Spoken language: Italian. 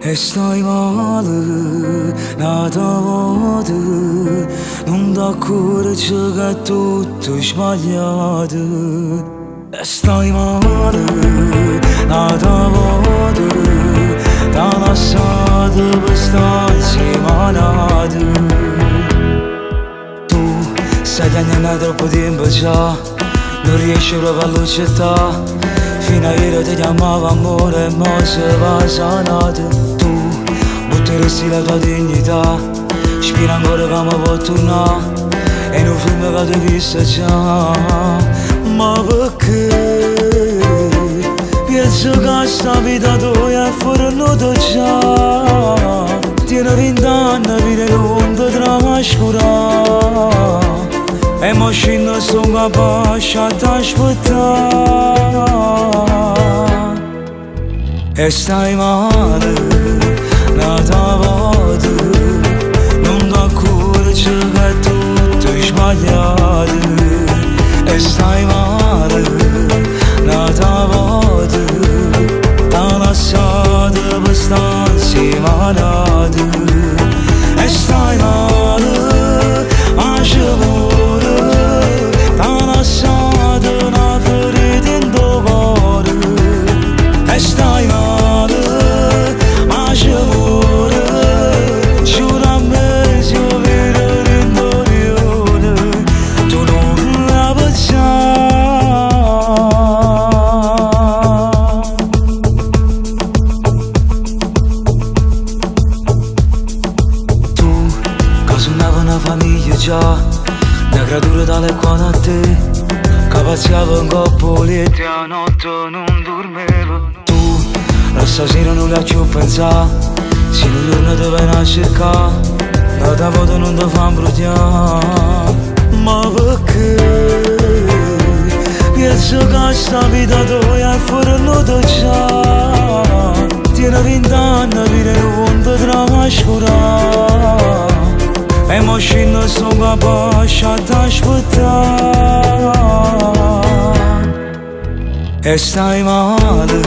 E stai male, nata volta, non t'accorgi che è tutto sbagliato. E stai male, nata volta, t'ha lasciato per stare insieme. Tu sai che non è troppo tempo già, non riesci proprio a accettare. Fino a ieri ti chiamavo amore e mo se va sanato. Tu butteresti la tua dignità, spina ancora che mi può tornare. E in un film che ti ho visto già. Ma perché? Penso che sta vita tua è fornuta già. Tieni 20 anni per non ti trascurare. E mo scendo sto capace a t'aspettare. E stai male, nata volta, non t'accorgi che è tutto sbagliato. E stai male, nata volta, t'ha lasciato per stare insieme. E stai male, amore, t'ha lasciato una ferita in tuo cuore. E stai male, amore, giuro a me se io vedo l'interiore, tu non la pensare. Tu, che suonava una famiglia già, una creatura tale e quale a te, che pazziava in coppoletti a notte non dormevo. Tu, la stasera non la ci ho pensato, se un giorno ti viene a cercare, la tua foto non ti fa imbrugliare. Ma perché? Penso che sta vita tua è fornuta già. Tieni 20 anni per non ti trascurare. E mo scendo sto capace a t'aspettare. E stai male,